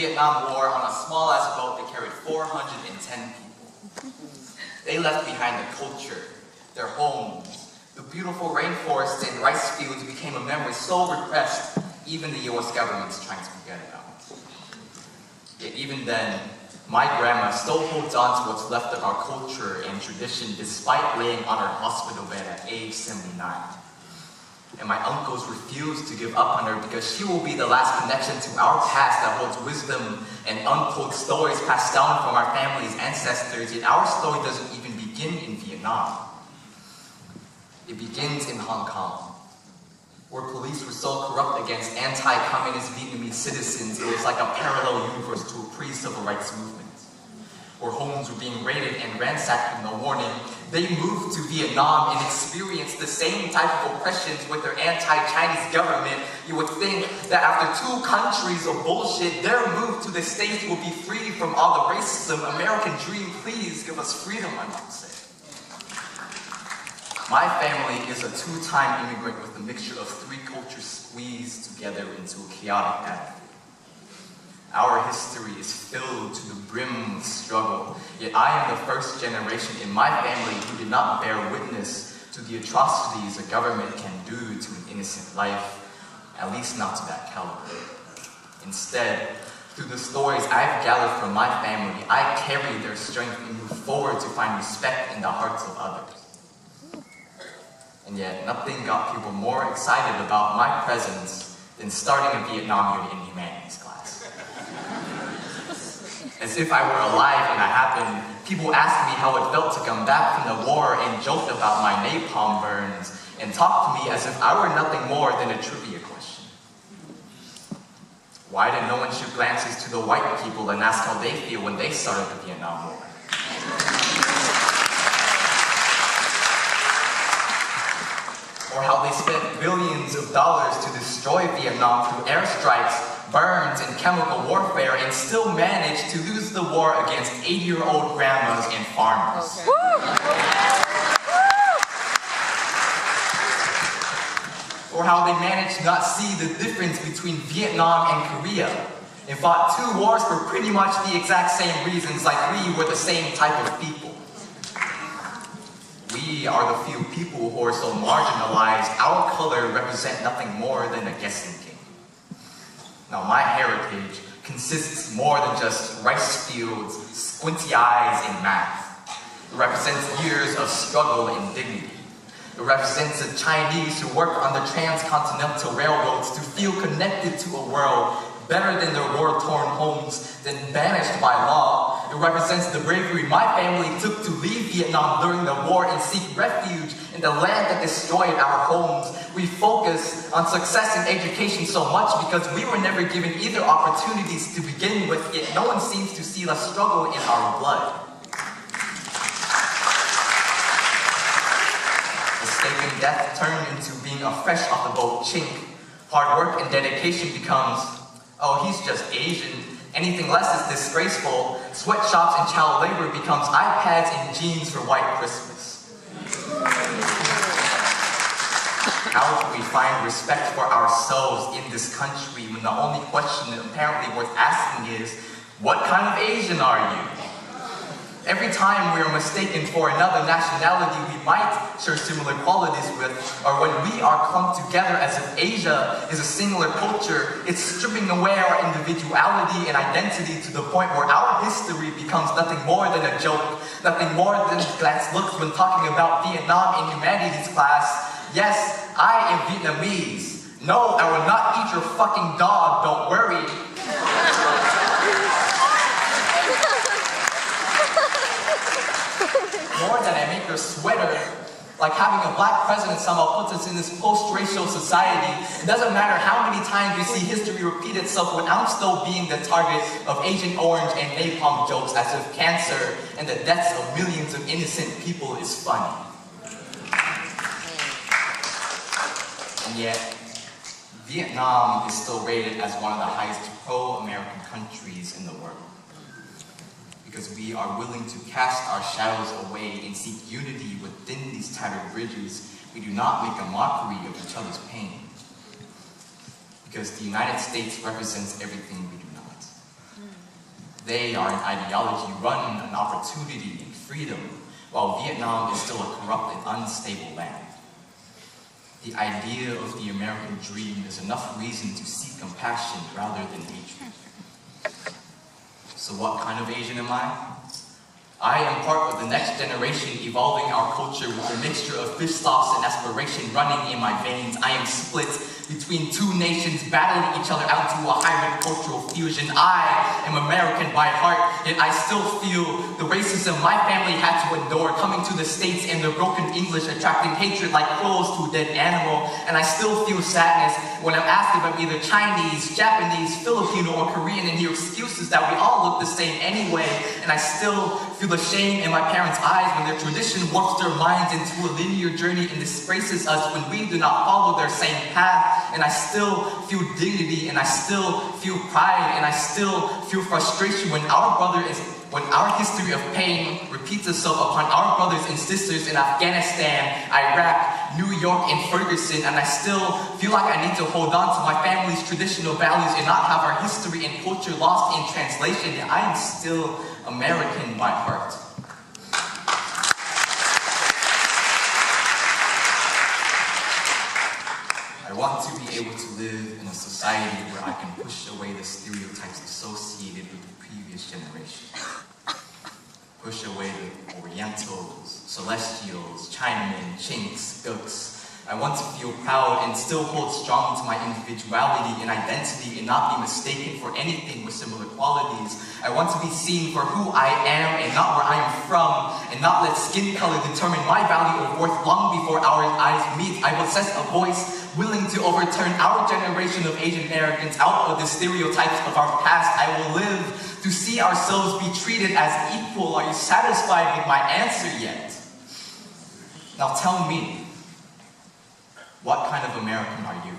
Vietnam War on a small-ass boat that carried 410 people. They left behind their culture, their homes. The beautiful rainforests and rice fields became a memory so repressed, even the US government's trying to forget about it. Yet even then, my grandma still holds on to what's left of our culture and tradition despite laying on her hospital bed at age 79. And my uncles refuse to give up on her because she will be the last connection to our past that holds wisdom and untold stories passed down from our family's ancestors. Yet our story doesn't even begin in Vietnam. It begins in Hong Kong, where police were so corrupt against anti-communist Vietnamese citizens, it was like a parallel universe to a pre-civil rights movement, where homes were being raided and ransacked with no warning. They moved to Vietnam and experienced the same type of oppressions with their anti-Chinese government. You would think that after 2 countries of bullshit, their move to the States will be free from all the racism. American dream, please give us freedom, I might say. My family is a 2-time immigrant with a mixture of 3 cultures squeezed together into a chaotic atmosphere. Our history is filled to the brim with struggle, yet I am the first generation in my family who did not bear witness to the atrocities a government can do to an innocent life, at least not to that caliber. Instead, through the stories I've gathered from my family, I carry their strength and move forward to find respect in the hearts of others. And yet, nothing got people more excited about my presence than starting a Vietnam unit in humanities class. As if I were alive when that happened, people asked me how it felt to come back from the war and joked about my napalm burns and talked to me as if I were nothing more than a trivia question. Why did no one shoot glances to the white people and ask how they feel when they started the Vietnam War? Or how they spent billions of dollars to destroy Vietnam through airstrikes, burns, and chemical warfare, and still managed to lose the war against 80-year-old grandmas and farmers. Okay. Or how they managed to not see the difference between Vietnam and Korea, and fought 2 wars for pretty much the exact same reasons, like we were the same type of people. We are the few people who are so marginalized. Our color represents nothing more than a guessing game. Now, my heritage consists more than just rice fields, squinty eyes, and math. It represents years of struggle and dignity. It represents the Chinese who worked on the transcontinental railroads to feel connected to a world better than their war-torn homes, then banished by law. It represents the bravery my family took to leave Vietnam during the war and seek refuge in the land that destroyed our homes. We focus on success and education so much because we were never given either opportunities to begin with, yet no one seems to see the struggle in our blood. The stake in death turned into being a fresh off the boat chink. Hard work and dedication becomes, oh, he's just Asian. Anything less is disgraceful. Sweatshops and child labor becomes iPads and jeans for white Christmas. How can we find respect for ourselves in this country when the only question apparently worth asking is, what kind of Asian are you? Every time we are mistaken for another nationality we might share similar qualities with, or when we are clumped together as if Asia is a singular culture, it's stripping away our individuality and identity to the point where our history becomes nothing more than a joke, nothing more than glance looks when talking about Vietnam in humanities class. Yes, I am Vietnamese. No, I will not eat your fucking dog, don't worry. More than I make your sweater, like having a black president somehow puts us in this post-racial society. It doesn't matter how many times we see history repeat itself when I'm still being the target of Agent Orange and napalm jokes as if cancer and the deaths of millions of innocent people is funny. And yet, Vietnam is still rated as one of the highest pro-American countries in the world. Because we are willing to cast our shadows away and seek unity within these tattered bridges, we do not make a mockery of each other's pain. Because the United States represents everything we do not. They are an ideology run on opportunity and freedom, while Vietnam is still a corrupt and unstable land. The idea of the American dream is enough reason to seek compassion rather than hatred. So what kind of Asian am I? I am part of the next generation evolving our culture with a mixture of fish sauce and aspiration running in my veins. I am split between two nations battling each other out into a hybrid cultural fusion. I am American by heart, yet I still feel the racism my family had to endure coming to the States and the broken English attracting hatred like crows to a dead animal. And I still feel sadness when I'm asked if I'm either Chinese, Japanese, Filipino, or Korean and hear excuses that we all look the same anyway. And I still feel the shame in my parents' eyes when their tradition warps their minds into a linear journey and disgraces us when we do not follow their same path. And I still feel dignity, and I still feel pride, and I still feel frustration when our history of pain repeats itself upon our brothers and sisters in Afghanistan, Iraq, New York, and Ferguson. And I still feel like I need to hold on to my family's traditional values and not have our history and culture lost in translation. And I am still American by heart. I want to be able to live in a society where I can push away the stereotypes associated with the previous generation. Push away the Orientals, Celestials, Chinamen, Chinks, Gooks. I want to feel proud and still hold strong to my individuality and identity and not be mistaken for anything with similar qualities. I want to be seen for who I am and not where I am from, and not let skin color determine my value or worth long before our eyes meet. I possess a voice willing to overturn our generation of Asian Americans out of the stereotypes of our past. I will live to see ourselves be treated as equal. Are you satisfied with my answer yet? Now tell me, what kind of American are you?